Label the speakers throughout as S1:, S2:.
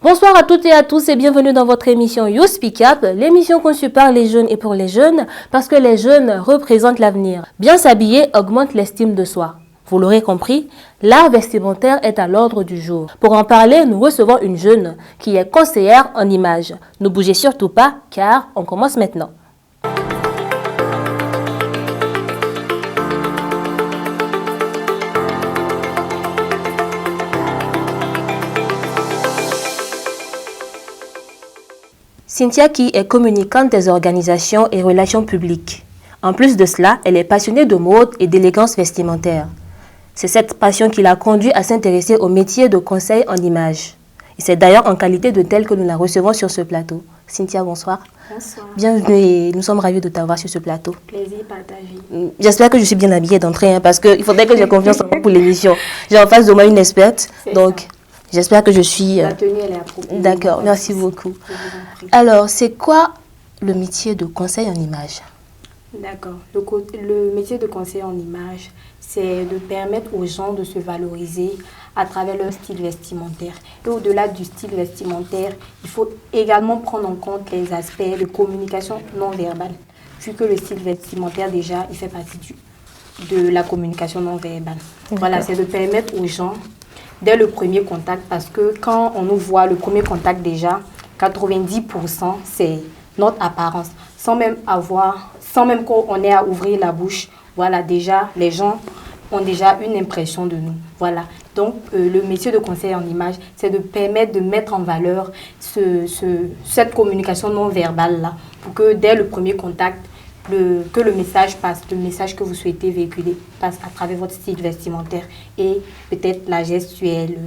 S1: Bonsoir à toutes et à tous et bienvenue dans votre émission You Speak Up, l'émission conçue par les jeunes et pour les jeunes parce que les jeunes représentent l'avenir. Bien s'habiller augmente l'estime de soi. Vous l'aurez compris, l'art vestimentaire est à l'ordre du jour. Pour en parler, nous recevons une jeune qui est conseillère en images. Ne bougez surtout pas car on commence maintenant. Cynthia qui est communicante des organisations et relations publiques. En plus de cela, elle est passionnée de mode et d'élégance vestimentaire. C'est cette passion qui l'a conduit à s'intéresser au métier de conseil en images. Et c'est d'ailleurs en qualité de telle que nous la recevons sur ce plateau. Cynthia, bonsoir.
S2: Bonsoir.
S1: Bienvenue et nous sommes ravis de t'avoir sur ce plateau.
S2: Plaisir partagé.
S1: J'espère que je suis bien habillée d'entrée parce qu'il faudrait que j'ai confiance en moi pour l'émission. J'ai en face de moi une experte, donc j'espère que je suis...
S2: La tenue, elle est appropriée.
S1: D'accord, merci beaucoup.
S2: Je vous en prie.
S1: Alors, c'est quoi le métier de conseil en images?
S2: D'accord. Le métier de conseiller en images, c'est de permettre aux gens de se valoriser à travers leur style vestimentaire. Et au-delà du style vestimentaire, il faut également prendre en compte les aspects de communication non verbale. Vu que le style vestimentaire, déjà, il fait partie de la communication non verbale. Voilà, c'est de permettre aux gens, dès le premier contact, parce que quand on nous voit, le premier contact déjà, 90%, c'est notre apparence. Sans même qu'on ait à ouvrir la bouche, voilà, déjà, les gens ont déjà une impression de nous. Voilà. Donc, le métier de conseiller en image, c'est de permettre de mettre en valeur cette communication non verbale-là, pour que dès le premier contact, que le message passe, le message que vous souhaitez véhiculer passe à travers votre style vestimentaire et peut-être la gestuelle,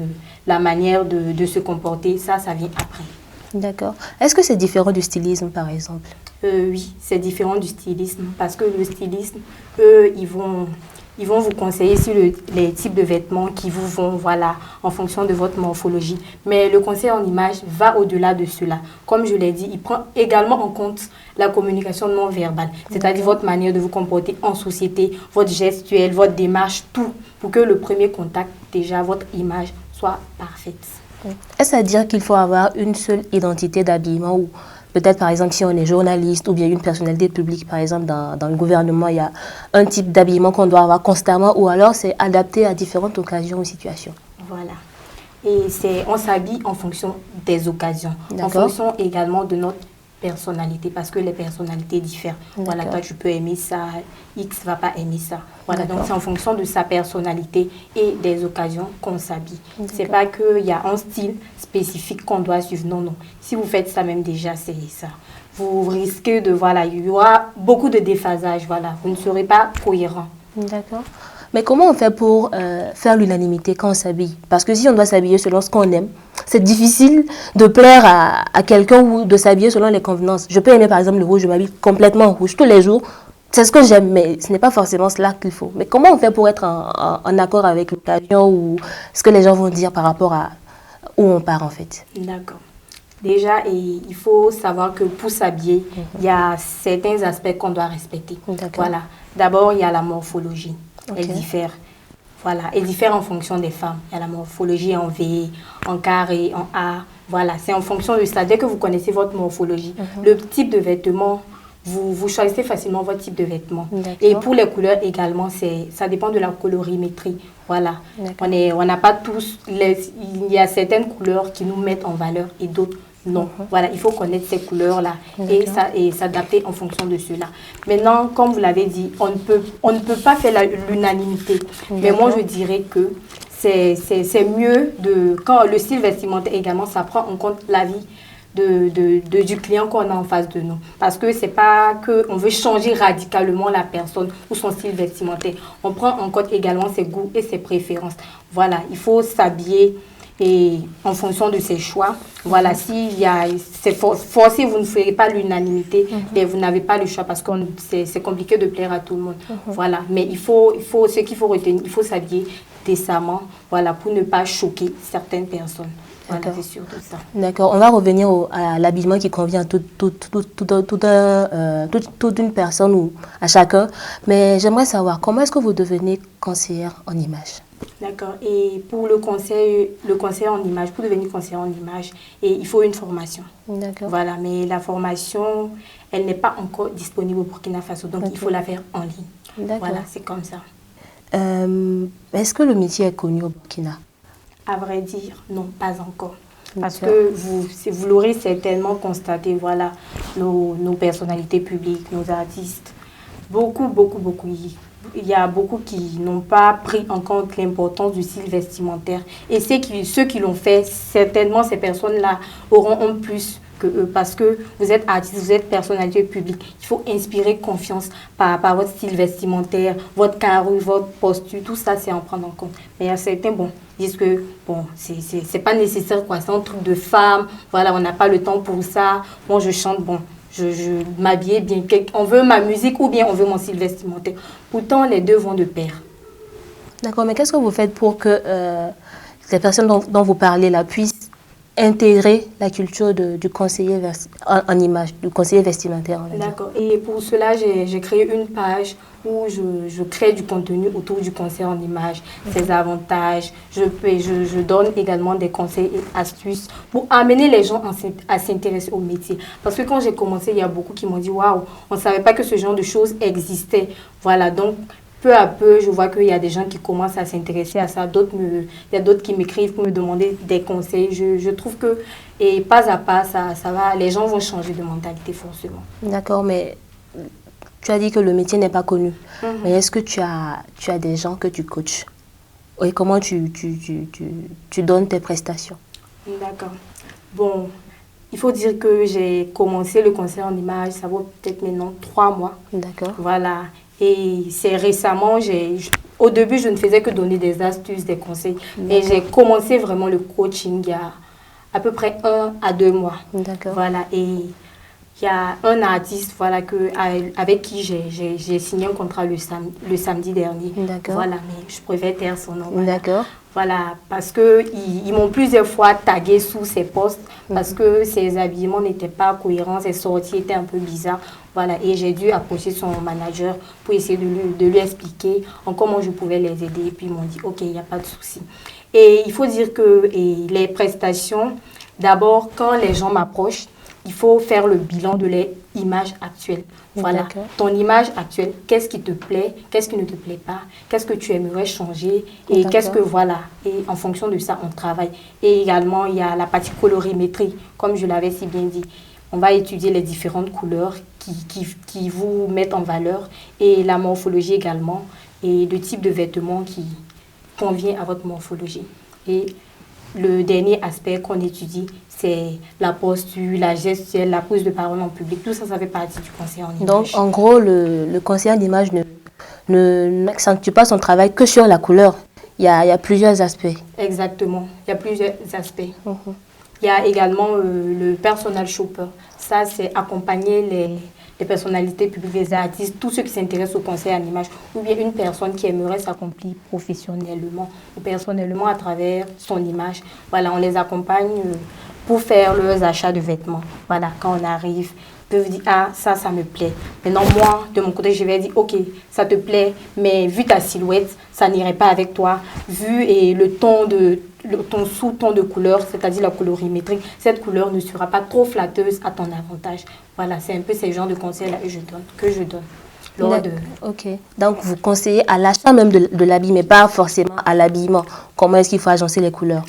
S2: la manière de se comporter, ça vient après. D'accord.
S1: Est-ce que c'est différent du stylisme, par exemple?
S2: Oui, c'est différent du stylisme parce que le stylisme, eux, ils vont vous conseiller sur les types de vêtements qui vous vont, voilà, en fonction de votre morphologie. Mais le conseil en image va au-delà de cela. Comme je l'ai dit, il prend également en compte la communication non verbale, c'est-à-dire votre manière de vous comporter en société, votre gestuelle, votre démarche, tout, pour que le premier contact, déjà, votre image soit parfaite.
S1: Est-ce à dire qu'il faut avoir une seule identité d'habillement ou peut-être par exemple si on est journaliste ou bien une personnalité publique par exemple dans le gouvernement, il y a un type d'habillement qu'on doit avoir constamment ou alors c'est adapté à différentes occasions ou situations?
S2: Voilà. Et on s'habille en fonction des occasions, en fonction également de notre personnalité parce que les personnalités diffèrent. Voilà, toi tu peux aimer ça, X ne va pas aimer ça. Voilà, donc c'est en fonction de sa personnalité et des occasions qu'on s'habille. C'est pas qu'il y a un style spécifique qu'on doit suivre. Non, non. Si vous faites ça même déjà, c'est ça. Vous risquez de, voilà, il y aura beaucoup de déphasage, voilà. Vous ne serez pas cohérent.
S1: D'accord. Mais comment on fait pour faire l'unanimité quand on s'habille? Parce que si on doit s'habiller selon ce qu'on aime, c'est difficile de plaire à quelqu'un ou de s'habiller selon les convenances. Je peux aimer par exemple le rouge, je m'habille complètement en rouge tous les jours. C'est ce que j'aime, mais ce n'est pas forcément cela qu'il faut. Mais comment on fait pour être en accord avec l'occasion ou ce que les gens vont dire par rapport à où on part en fait? D'accord.
S2: Déjà, il faut savoir que pour s'habiller, il y a certains aspects qu'on doit respecter. Voilà. D'abord, il y a la morphologie. Elle diffère. Voilà. Elle diffère en fonction des femmes. Il y a la morphologie en V, en carré, en A. Voilà. C'est en fonction de ça. Dès que vous connaissez votre morphologie, le type de vêtement, vous choisissez facilement votre type de vêtement. Et pour les couleurs également, ça dépend de la colorimétrie. Voilà. On n'a pas tous... il y a certaines couleurs qui nous mettent en valeur et d'autres non. Voilà, il faut connaître ces couleurs-là et s'adapter en fonction de cela. Maintenant, comme vous l'avez dit, on ne peut pas faire l'unanimité. Mais moi, je dirais que c'est mieux quand le style vestimentaire également, ça prend en compte l'avis du client qu'on a en face de nous. Parce que c'est pas qu'on veut changer radicalement la personne ou son style vestimentaire. On prend en compte également ses goûts et ses préférences. Voilà, il faut s'habiller et en fonction de ses choix. Voilà, c'est forcé, vous ne ferez pas l'unanimité et vous n'avez pas le choix parce que c'est compliqué de plaire à tout le monde. Voilà, mais ce qu'il faut retenir, il faut s'habiller décemment, voilà, pour ne pas choquer certaines personnes. Voilà, c'est surtout ça.
S1: D'accord, on va revenir à l'habillement qui convient à toute une personne ou à chacun. Mais j'aimerais savoir, comment est-ce que vous devenez conseillère en images?
S2: D'accord. Et pour le conseil en image, pour devenir conseiller en image, il faut une formation.
S1: D'accord.
S2: Voilà, mais la formation, elle n'est pas encore disponible au Burkina Faso, donc il faut la faire en ligne.
S1: D'accord.
S2: Voilà, c'est comme ça.
S1: Est-ce que le métier est connu au Burkina?
S2: À vrai dire, non, pas encore. Parce que vous l'aurez certainement constaté, voilà, nos personnalités publiques, nos artistes, beaucoup. Il y a beaucoup qui n'ont pas pris en compte l'importance du style vestimentaire. Et ceux qui l'ont fait, certainement ces personnes-là auront un plus que eux. Parce que vous êtes artiste, vous êtes personnalité publique. Il faut inspirer confiance par votre style vestimentaire, votre carrure, votre posture. Tout ça, c'est en prendre en compte. Mais il y a certains, disent que, c'est pas nécessaire, quoi. C'est un truc de femme. Voilà, on n'a pas le temps pour ça. Moi, je chante, je m'habillais bien. On veut ma musique ou bien on veut mon style vestimentaire. Pourtant, les deux vont de pair.
S1: D'accord, mais qu'est-ce que vous faites pour que les personnes dont vous parlez là puissent intégrer la culture du conseiller en image, du conseiller vestimentaire?
S2: D'accord. Et pour cela, j'ai créé une page où je crée du contenu autour du conseil en image, ses avantages. Je donne également des conseils et astuces pour amener les gens à s'intéresser au métier. Parce que quand j'ai commencé, il y a beaucoup qui m'ont dit « Waouh, on ne savait pas que ce genre de choses existait. » Voilà, donc peu à peu, je vois qu'il y a des gens qui commencent à s'intéresser à ça. Il y a d'autres qui m'écrivent pour me demander des conseils. Je trouve que, et pas à pas, ça va, les gens vont changer de mentalité forcément.
S1: D'accord, mais tu as dit que le métier n'est pas connu. Mais est-ce que tu as des gens que tu coaches? Et comment tu donnes tes prestations?
S2: D'accord. Bon, il faut dire que j'ai commencé le conseil en image, ça vaut peut-être maintenant 3 mois.
S1: D'accord.
S2: Voilà. Et c'est récemment, au début, je ne faisais que donner des astuces, des conseils. Et j'ai commencé vraiment le coaching il y a à peu près 1 à 2 mois.
S1: D'accord.
S2: Voilà. Et il y a un artiste, voilà, avec qui j'ai signé un contrat le samedi dernier.
S1: D'accord.
S2: Voilà, mais je préfère taire son nom.
S1: Voilà. D'accord.
S2: Voilà, parce qu'ils m'ont plusieurs fois tagué sous ces posts parce que ses habillements n'étaient pas cohérents, ses sorties étaient un peu bizarres. Voilà, et j'ai dû approcher son manager pour essayer de lui expliquer en comment je pouvais les aider. Et puis ils m'ont dit, ok, il n'y a pas de souci. Et il faut dire que les prestations, d'abord, quand les gens m'approchent, il faut faire le bilan de leur image actuelle. Voilà, ton image actuelle, qu'est-ce qui te plaît, qu'est-ce qui ne te plaît pas, qu'est-ce que tu aimerais changer et qu'est-ce que, voilà. Et en fonction de ça, on travaille. Et également, il y a la partie colorimétrie, comme je l'avais si bien dit. On va étudier les différentes couleurs qui vous mettent en valeur et la morphologie également et le type de vêtements qui convient à votre morphologie. Et le dernier aspect qu'on étudie, c'est la posture, la gestuelle, la prise de parole en public. Tout ça, ça fait partie du conseil en image.
S1: Donc, en gros, le conseiller en image n'accentue pas son travail que sur la couleur. Il y a plusieurs aspects.
S2: Exactement. Il y a plusieurs aspects. Il y a également le personal shopper. Ça, c'est accompagner les personnalités publiques, les artistes, tous ceux qui s'intéressent au conseil en image, ou bien une personne qui aimerait s'accomplir professionnellement ou personnellement à travers son image. Voilà, on les accompagne pour faire leurs achats de vêtements. Voilà, quand on arrive, ils peuvent dire, ah, ça me plaît. Maintenant, moi, de mon côté, je vais dire, ok, ça te plaît, mais vu ta silhouette, ça n'irait pas avec toi. Vu ton sous-ton de couleur, c'est-à-dire la colorimétrie, cette couleur ne sera pas trop flatteuse à ton avantage. Voilà, c'est un peu ces genres de conseils-là que je donne.
S1: Ok. Donc, vous conseillez à l'achat même de l'habit, mais pas forcément à l'habillement. Comment est-ce qu'il faut agencer les couleurs?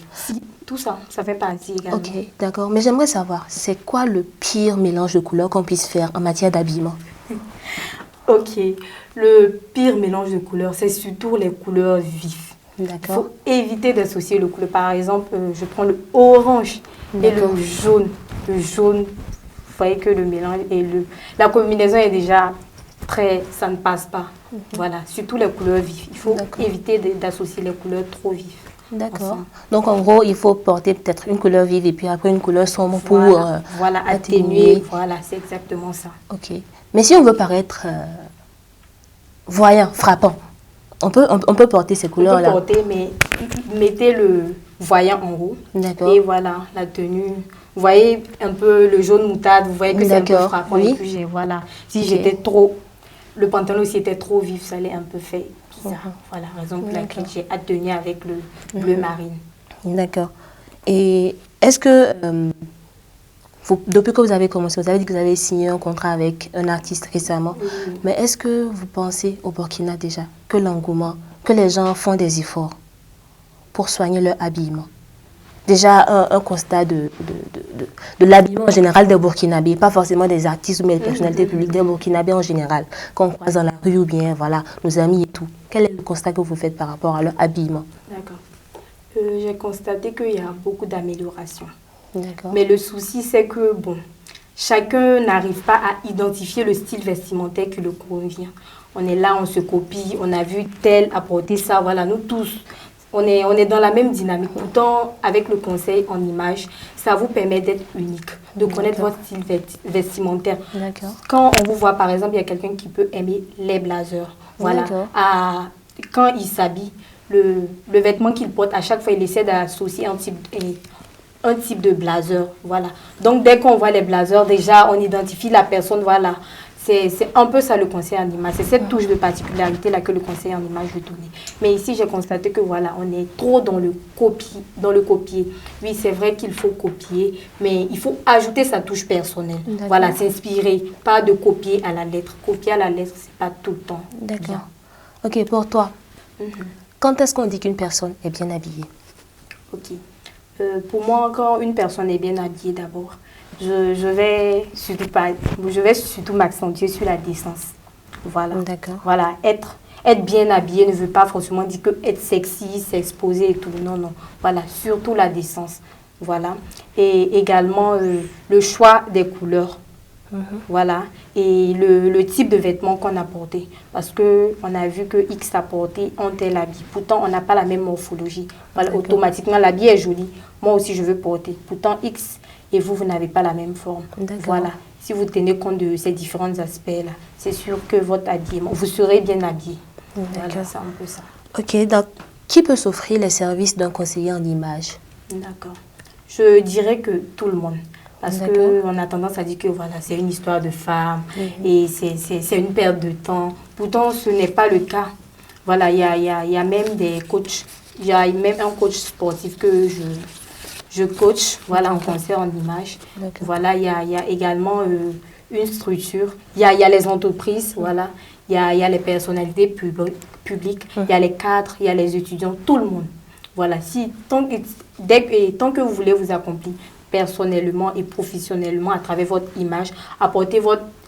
S2: Tout ça, ça fait partie également.
S1: Ok, d'accord. Mais j'aimerais savoir, c'est quoi le pire mélange de couleurs qu'on puisse faire en matière d'habillement?
S2: Ok. Le pire mélange de couleurs, c'est surtout les couleurs vives.
S1: D'accord.
S2: Il faut éviter d'associer le couleur. Par exemple, je prends le orange et le jaune. Le jaune, vous voyez que le mélange et la combinaison est déjà ça ne passe pas. Voilà, surtout les couleurs vives. Il faut éviter d'associer les couleurs trop vives.
S1: D'accord. Donc, en gros, il faut porter peut-être une couleur vive et puis après une couleur sombre pour
S2: atténuer. Voilà, c'est exactement ça.
S1: Ok. Mais si on veut paraître voyant, frappant, on peut porter ces couleurs-là.
S2: On peut porter, mais mettez le voyant en haut.
S1: D'accord.
S2: Et voilà, la tenue. Vous voyez un peu le jaune moutarde, vous voyez que c'est un peu frappant.
S1: Oui.
S2: Et puis voilà, si j'étais trop... Le pantalon aussi était trop vif, ça allait un peu faire. ça. Voilà, raison pour laquelle j'ai hâte de venir avec le bleu marine.
S1: D'accord. Et est-ce que, depuis que vous avez commencé, vous avez dit que vous avez signé un contrat avec un artiste récemment, mais est-ce que vous pensez au Burkina déjà que l'engouement, que les gens font des efforts pour soigner leur habillement? Déjà, un constat de l'habillement en général des Burkinabés, pas forcément des artistes ou des personnalités publiques, des Burkinabés en général, qu'on croise dans la rue ou bien, voilà, nos amis et tout. Quel est le constat que vous faites par rapport à leur habillement?
S2: D'accord. J'ai constaté qu'il y a beaucoup d'améliorations.
S1: D'accord.
S2: Mais le souci, c'est que, bon, chacun n'arrive pas à identifier le style vestimentaire qui le convient. On est là, on se copie, on a vu tel apporter ça, voilà, nous tous. On est dans la même dynamique. Pourtant, avec le conseil en image, ça vous permet d'être unique, de connaître votre style vestimentaire. Quand on vous voit, par exemple, il y a quelqu'un qui peut aimer les blazers. Voilà. Quand il s'habille, le vêtement qu'il porte, à chaque fois, il essaie d'associer un type de blazer. Voilà. Donc, dès qu'on voit les blazers, déjà, on identifie la personne. Voilà. C'est un peu ça le conseil en image. C'est cette touche de particularité-là que le conseil en image veut donner. Mais ici, j'ai constaté que voilà, on est trop dans le copier. Oui, c'est vrai qu'il faut copier, mais il faut ajouter sa touche personnelle. Voilà, s'inspirer, pas de copier à la lettre. Copier à la lettre, c'est pas tout le temps.
S1: D'accord. Ok, pour toi, quand est-ce qu'on dit qu'une personne est bien habillée?
S2: Ok. Pour moi, quand une personne est bien habillée, d'abord, je vais surtout m'accentuer sur la décence. Voilà.
S1: D'accord.
S2: Voilà. Être bien habillé ne veut pas forcément dire que être sexy, s'exposer et tout. Non, non. Voilà. Surtout la décence. Voilà. Et également le choix des couleurs. Voilà. Et le type de vêtements qu'on a porté. Parce qu'on a vu que X a porté un tel habit. Pourtant, on n'a pas la même morphologie. Voilà. Automatiquement, l'habit est joli. Moi aussi, je veux porter. Pourtant, X et vous n'avez pas la même forme. Voilà. Si vous tenez compte de ces différents aspects-là, c'est sûr que votre habillement, vous serez bien habillé. Voilà, c'est un peu ça.
S1: Ok, donc, qui peut s'offrir les services d'un conseiller en image?
S2: D'accord. Je dirais que tout le monde. Parce qu'on a tendance à dire que voilà, c'est une histoire de femme et c'est une perte de temps. Pourtant, ce n'est pas le cas. Voilà, il y a même des coachs. Il y a même un coach sportif que je coach, voilà, en conseil en image. Voilà, il y a également une structure. Il y a les entreprises, voilà. Il y a les personnalités publiques, il y a les cadres, il y a les étudiants, tout le monde. Voilà, tant que vous voulez vous accomplir personnellement et professionnellement à travers votre image, apporter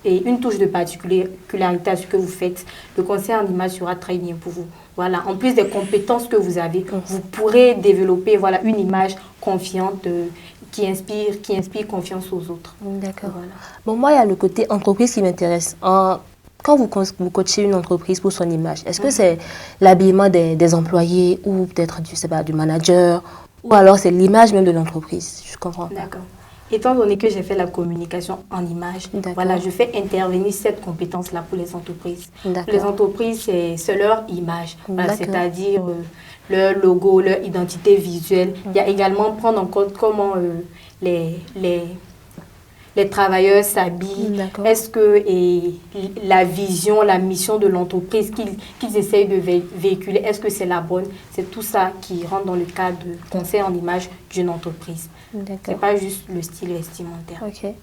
S2: une touche de particularité à ce que vous faites, le conseil en image sera très bien pour vous. Voilà, en plus des compétences que vous avez, vous pourrez développer voilà, une image confiante qui inspire confiance aux autres.
S1: D'accord. Voilà. Bon, moi, il y a le côté entreprise qui m'intéresse. Quand vous coachez une entreprise pour son image, est-ce que c'est l'habillement des employés ou peut-être du manager ou alors c'est l'image même de l'entreprise? Je comprends.
S2: D'accord. Étant donné que j'ai fait la communication en image, voilà, je fais intervenir cette compétence-là pour les entreprises. Les entreprises, c'est leur image, voilà, c'est-à-dire leur logo, leur identité visuelle. Il y a également prendre en compte comment les travailleurs s'habillent. Est-ce que la vision, la mission de l'entreprise qu'ils essayent de véhiculer, est-ce que c'est la bonne? C'est tout ça qui rentre dans le cadre de conseil en image d'une entreprise. Ce n'est pas juste le style vestimentaire.
S1: Ok.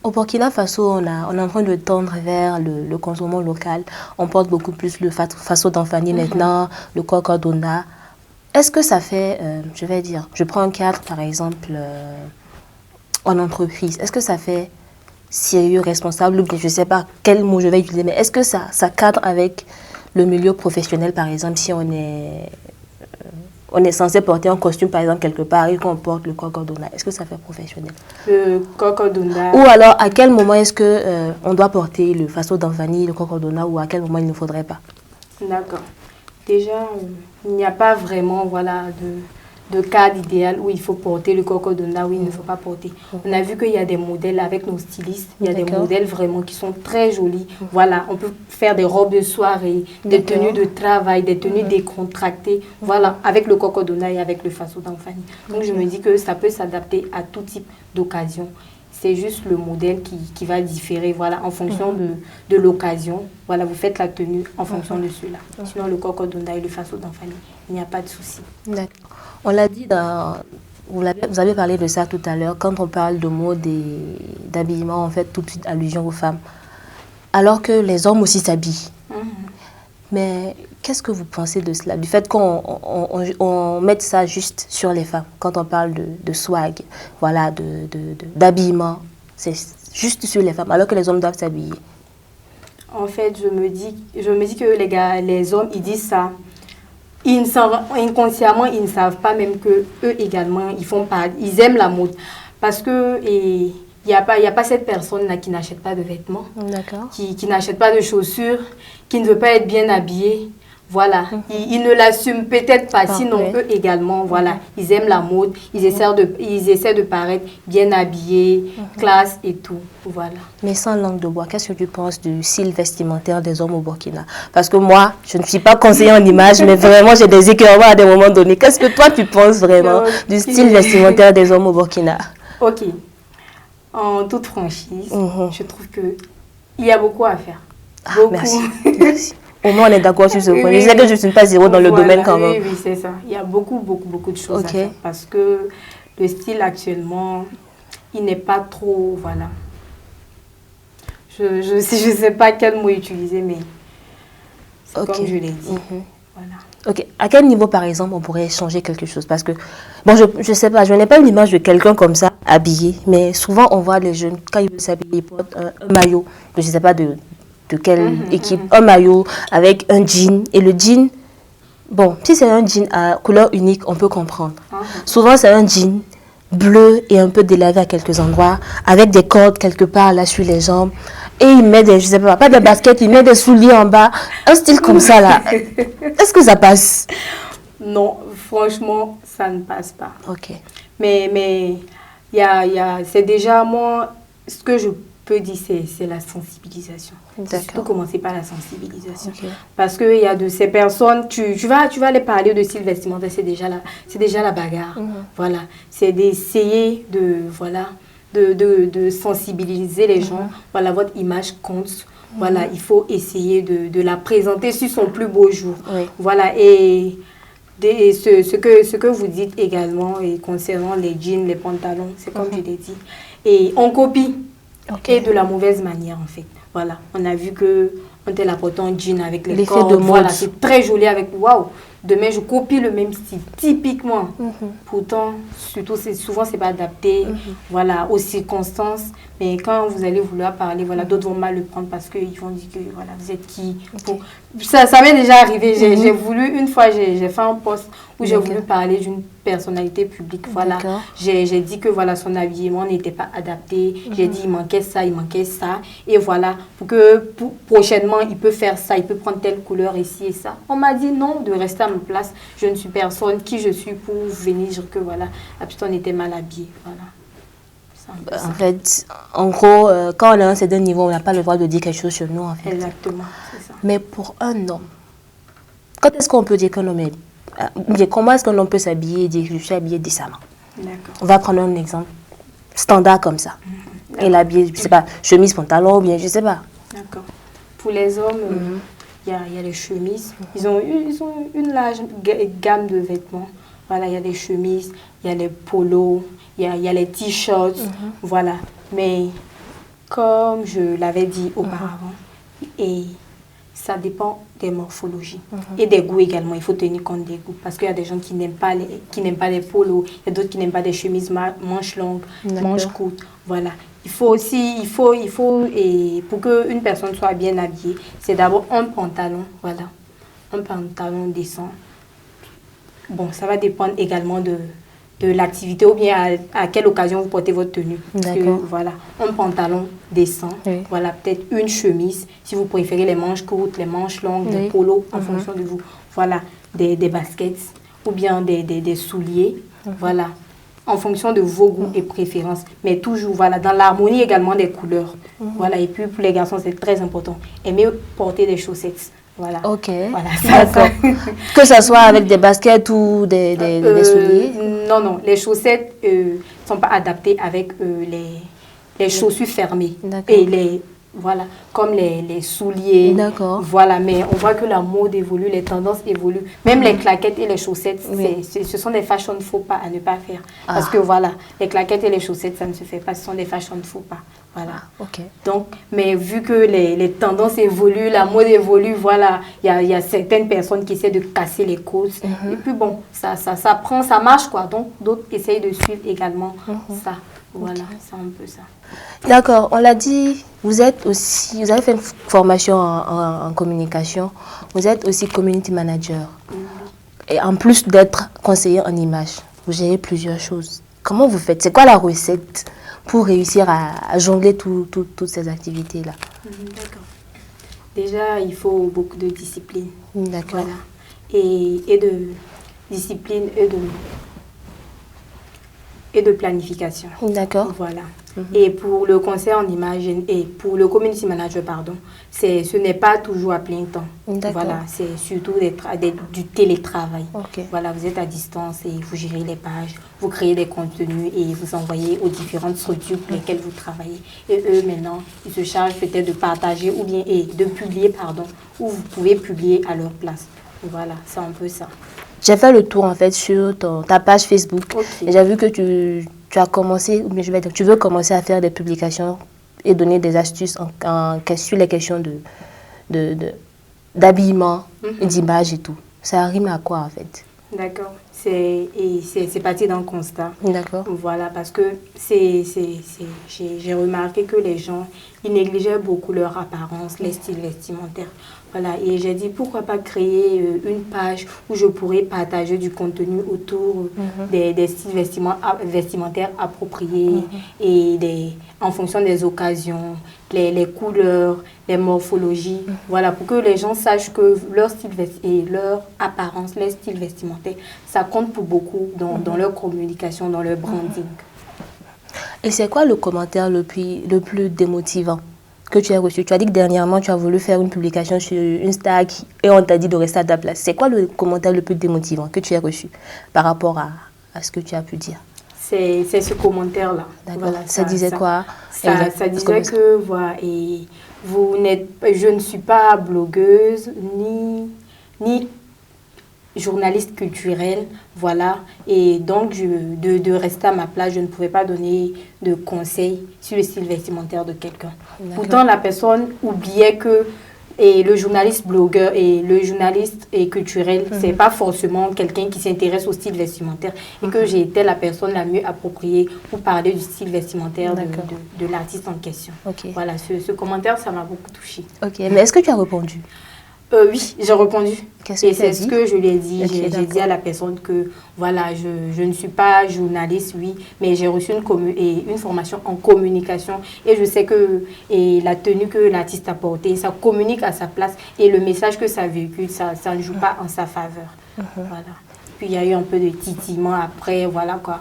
S1: Au Burkina Faso, on est en train de tendre vers le consommation local. On porte beaucoup plus le Faso d'Anfani maintenant, le Cocodona. Est-ce que ça fait, je prends un cadre par exemple en entreprise, est-ce que ça fait sérieux, responsable ou bien je ne sais pas quel mot je vais utiliser, mais est-ce que ça cadre avec le milieu professionnel par exemple si on est censé porter un costume par exemple quelque part et qu'on porte le Cocodona, est-ce que ça fait professionnel?
S2: Le Cocodona.
S1: Ou alors à quel moment est-ce que on doit porter le Faso d'Anfani, le Cocodona ou à quel moment il ne faudrait pas?
S2: D'accord. Déjà, il n'y a pas vraiment voilà, de cadre idéal où il faut porter le Cocodona, où il ne faut pas porter. On a vu qu'il y a des modèles avec nos stylistes, il y a des modèles vraiment qui sont très jolis. Voilà, on peut faire des robes de soirée, des tenues de travail, des tenues décontractées, voilà, avec le Cocodona et avec le Faso d'Anfani. Donc je me dis que ça peut s'adapter à tout type d'occasion. C'est juste le modèle qui va différer, voilà, en fonction de l'occasion. Voilà, vous faites la tenue en fonction de cela. Sinon, le cocodonda et le faso d'enfant, il n'y a pas de souci.
S1: D'accord. On l'a dit vous avez parlé de ça tout à l'heure, quand on parle de mode et d'habillement, on fait tout de suite allusion aux femmes. Alors que les hommes aussi s'habillent. Mais qu'est-ce que vous pensez de cela, du fait qu'on mette ça juste sur les femmes, quand on parle de swag, voilà, d'habillement, c'est juste sur les femmes, alors que les hommes doivent s'habiller?
S2: En fait, je me dis que les hommes, ils disent ça. Inconsciemment, ils ne savent pas même que eux également, ils aiment la mode. Parce que il n'y a pas cette personne-là qui n'achète pas de vêtements, qui n'achète pas de chaussures, qui ne veut pas être bien habillée. Voilà, ils ne l'assument peut-être pas, sinon eux également, voilà, ils aiment la mode, ils essaient de paraître bien habillés, classe et tout, voilà.
S1: Mais sans langue de bois, qu'est-ce que tu penses du style vestimentaire des hommes au Burkina? Parce que moi, je ne suis pas conseillère en image, mais vraiment j'ai des écœurements à des moments donnés. Qu'est-ce que toi tu penses vraiment du style vestimentaire des hommes au Burkina?
S2: Ok, en toute franchise, je trouve qu'il y a beaucoup à faire. Beaucoup.
S1: Merci. Au moins, on est d'accord sur ce point. Je sais que je ne suis pas zéro dans le domaine quand même.
S2: Oui, c'est ça. Il y a beaucoup de choses à faire. Parce que le style actuellement, il n'est pas trop, voilà. Je sais pas quel mot utiliser, mais c'est comme je l'ai dit. Voilà.
S1: Ok. À quel niveau, par exemple, on pourrait changer quelque chose? Parce que, bon, je sais pas, je n'ai pas une image de quelqu'un comme ça, habillé, mais souvent, on voit les jeunes, quand ils veulent s'habiller, ils portent un maillot, je ne sais pas de quelle équipe, un maillot avec un jean. Et le jean, bon, si c'est un jean à couleur unique, on peut comprendre. Souvent, c'est un jean bleu et un peu délavé à quelques endroits, avec des cordes quelque part là sur les jambes. Et il met des, je sais pas des baskets, il met des souliers en bas. Un style comme ça là. Est-ce que ça passe?
S2: Non, franchement, ça ne passe pas.
S1: Ok.
S2: Mais c'est déjà moi, ce que je peux dire, c'est la sensibilisation. C'est surtout commencer par la sensibilisation. Parce qu'il y a de ces personnes, tu vas aller parler de style vestimentaire, c'est déjà la bagarre. Voilà. C'est d'essayer de sensibiliser les gens. Voilà, votre image compte. Voilà, il faut essayer de la présenter sur son plus beau jour. Voilà, et ce que vous dites également et concernant les jeans, les pantalons, c'est comme je l'ai dit. Et on copie. Et de la mauvaise manière, en fait. Voilà, on a vu que on était là portant un jean avec les cordes. Voilà, c'est très joli avec waouh. Demain, je copie le même style, typiquement. Pourtant, souvent, c'est pas adapté, voilà, aux circonstances. Mais quand vous allez vouloir parler, voilà, d'autres vont mal le prendre parce qu'ils vont dire que, voilà, vous êtes qui Ça m'est déjà arrivé. J'ai voulu, une fois, j'ai fait un post où j'ai voulu parler d'une personnalité publique. Voilà, j'ai dit que, voilà, son habillement n'était pas adapté. J'ai dit, il manquait ça. Et voilà, prochainement, il peut faire ça, il peut prendre telle couleur ici et ça. On m'a dit non, de rester à ma place. Je ne suis personne. Qui je suis pour venir dire que, voilà, la personne était mal habillée. Voilà.
S1: En fait, en gros, quand on est à un certain niveau, on n'a pas le droit de dire quelque chose sur nous, en fait.
S2: Exactement, c'est ça.
S1: Mais pour un homme, quand est-ce qu'on peut dire qu'un homme est... Comment est-ce qu'un homme peut s'habiller et dire que je suis habillé décemment? On va prendre un exemple standard comme ça. Il est habillé, je ne sais pas, chemise, pantalon, ou bien, je ne sais pas.
S2: D'accord. Pour les hommes, il y a les chemises. Ils ont une large gamme de vêtements. Voilà, il y a des chemises, il y a les polos, il y a les t-shirts, voilà. Mais comme je l'avais dit auparavant, et ça dépend des morphologies et des goûts également. Il faut tenir compte des goûts parce qu'il y a des gens qui n'aiment pas les polos, il y a d'autres qui n'aiment pas des chemises manches longues, manches courtes, voilà. Il faut et pour qu'une personne soit bien habillée, c'est d'abord un pantalon, voilà, un pantalon décent. Bon, ça va dépendre également de l'activité ou bien à quelle occasion vous portez votre tenue. Parce que, voilà, un pantalon décent, voilà, peut-être une chemise, si vous préférez les manches courtes, les manches longues, des polos, en fonction de vous. Voilà, des baskets ou bien des souliers, voilà, en fonction de vos goûts et préférences. Mais toujours, voilà, dans l'harmonie également des couleurs. Voilà, et puis pour les garçons, c'est très important. Aimer porter des chaussettes. Voilà.
S1: Ok.
S2: Voilà,
S1: d'accord. Que ce soit avec des baskets ou des souliers?
S2: Non, les chaussettes ne sont pas adaptées avec les chaussures fermées. Et les... Voilà, comme les souliers.
S1: D'accord.
S2: Voilà, mais on voit que la mode évolue, les tendances évoluent. Même les claquettes et les chaussettes, ce sont des fashion faux pas à ne pas faire. Parce que voilà, les claquettes et les chaussettes, ça ne se fait pas, ce sont des fashion faux pas. Voilà. Donc, mais vu que les tendances évoluent, la mode évolue, voilà, il y a certaines personnes qui essaient de casser les causes. Et puis bon, ça prend, ça marche quoi. Donc, d'autres essayent de suivre également ça. Voilà, c'est un peu ça.
S1: D'accord, on l'a dit, vous avez fait une formation en communication, vous êtes aussi community manager. Et en plus d'être conseiller en image, vous gérez plusieurs choses. Comment vous faites? C'est quoi la recette pour réussir à jongler toutes ces activités-là?
S2: D'accord. Déjà, il faut beaucoup de discipline.
S1: D'accord.
S2: Voilà. Et de discipline et de planification.
S1: D'accord.
S2: Voilà. Et pour le conseil en image et pour le community manager, pardon, ce n'est pas toujours à plein temps. Voilà, c'est surtout du télétravail. Voilà, vous êtes à distance et vous gérez les pages, vous créez des contenus et vous envoyez aux différentes structures pour lesquelles vous travaillez. Et eux, maintenant, ils se chargent peut-être de partager ou bien de publier, pardon, ou vous pouvez publier à leur place. Voilà, c'est un peu ça.
S1: J'ai fait le tour en fait sur ta page Facebook et j'ai vu que tu as commencé, ou bien je vais dire, tu veux commencer à faire des publications et donner des astuces sur les questions d'habillement, d'image et tout. Ça rime à quoi en fait?
S2: D'accord. C'est parti d'un constat.
S1: D'accord.
S2: Voilà, parce que j'ai remarqué que les gens, ils négligeaient beaucoup leur apparence, les styles vestimentaires. Voilà, et j'ai dit pourquoi pas créer une page où je pourrais partager du contenu autour des styles vestimentaires appropriés et en fonction des occasions, les couleurs, les morphologies. Voilà, pour que les gens sachent que leur style et leur apparence, leur style vestimentaire, ça compte pour beaucoup dans leur communication, dans leur branding.
S1: Et c'est quoi le commentaire le plus démotivant que tu as reçu? Tu as dit que dernièrement, tu as voulu faire une publication sur Insta et on t'a dit de rester à ta place. C'est quoi le commentaire le plus démotivant que tu as reçu par rapport à ce que tu as pu dire?
S2: C'est ce commentaire-là.
S1: D'accord.
S2: Voilà,
S1: ça disait quoi?
S2: Ça disait que, voilà, et je ne suis pas blogueuse ni journaliste culturelle, voilà, et donc de rester à ma place, je ne pouvais pas donner de conseils sur le style vestimentaire de quelqu'un. Pourtant, la personne oubliait que le journaliste blogueur et le journaliste culturel, c'est pas forcément quelqu'un qui s'intéresse au style vestimentaire et que j'ai été la personne la mieux appropriée pour parler du style vestimentaire de l'artiste en question. Voilà, ce commentaire, ça m'a beaucoup touchée.
S1: Mais est-ce que tu as répondu?
S2: Oui, j'ai répondu.
S1: Et
S2: c'est ce que je lui ai dit. J'ai dit à la personne que voilà, je ne suis pas journaliste, oui, mais j'ai reçu une formation en communication et je sais que la tenue que l'artiste a portée, ça communique à sa place et le message que ça véhicule, ça ne joue pas en sa faveur. Voilà. Puis il y a eu un peu de titillement après, voilà quoi.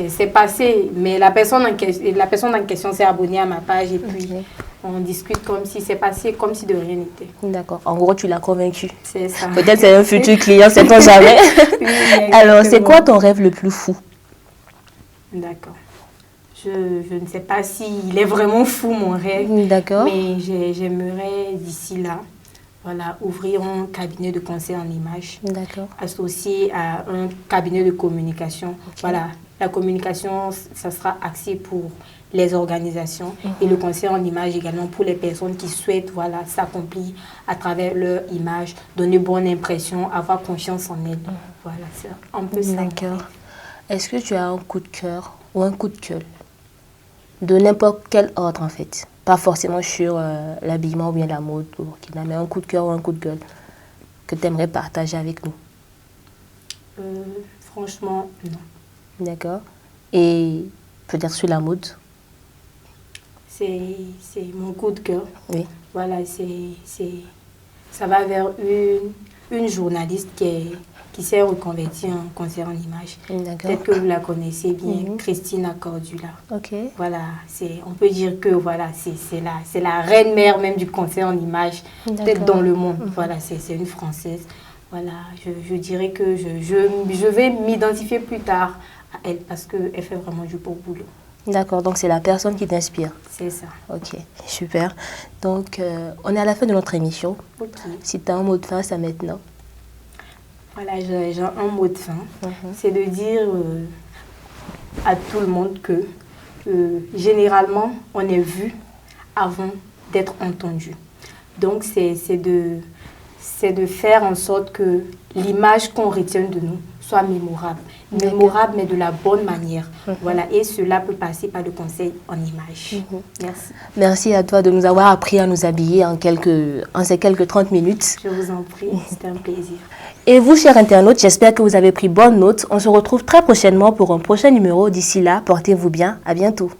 S2: C'est passé, mais la personne en question s'est abonnée à ma page et puis on discute comme si c'est passé, comme si de rien n'était.
S1: D'accord. En gros, tu l'as convaincu.
S2: C'est ça.
S1: Peut-être c'est un futur client, sait-on jamais. Oui, alors, c'est quoi ton rêve le plus fou?
S2: D'accord. Je ne sais pas s'il est vraiment fou, mon rêve.
S1: D'accord.
S2: Mais j'aimerais d'ici là, voilà, ouvrir un cabinet de conseil en image.
S1: D'accord.
S2: Associé à un cabinet de communication. Voilà, la communication, ça sera axé pour les organisations et le conseil en image également pour les personnes qui souhaitent s'accomplir à travers leur image, donner bonne impression, avoir confiance en elles. Voilà, c'est un peu ça.
S1: D'accord. Est-ce que tu as un coup de cœur ou un coup de gueule de n'importe quel ordre en fait? Pas forcément sur l'habillement ou bien la mode, mais un coup de cœur ou un coup de gueule que tu aimerais partager avec nous?
S2: Franchement, non.
S1: D'accord. Et peut-être sur la mode?
S2: C'est mon coup de cœur.
S1: Oui.
S2: Voilà, ça va vers une journaliste qui s'est reconvertie en conseillère en image. Peut-être que vous la connaissez bien, Christina Cordula. Voilà, on peut dire que voilà, c'est la reine mère même du conseil en image, peut-être dans le monde. Voilà, c'est une Française. Voilà, je dirais que je vais m'identifier plus tard à elle parce qu'elle fait vraiment du beau boulot.
S1: D'accord, donc c'est la personne qui t'inspire.
S2: C'est ça.
S1: Ok, super. Donc, on est à la fin de notre émission.
S2: Ok.
S1: Si tu as un mot de fin, c'est maintenant.
S2: Voilà, j'ai un mot de fin. C'est de dire à tout le monde que généralement, on est vu avant d'être entendu. Donc, c'est de faire en sorte que l'image qu'on retient de nous soit mémorable. Mémorable, mais de la bonne manière. Voilà, et cela peut passer par le conseil en image. Merci.
S1: Merci à toi de nous avoir appris à nous habiller en ces quelques 30 minutes.
S2: Je vous en prie, c'était un plaisir.
S1: Et vous, chers internautes, j'espère que vous avez pris bonne note. On se retrouve très prochainement pour un prochain numéro. D'ici là, portez-vous bien. À bientôt.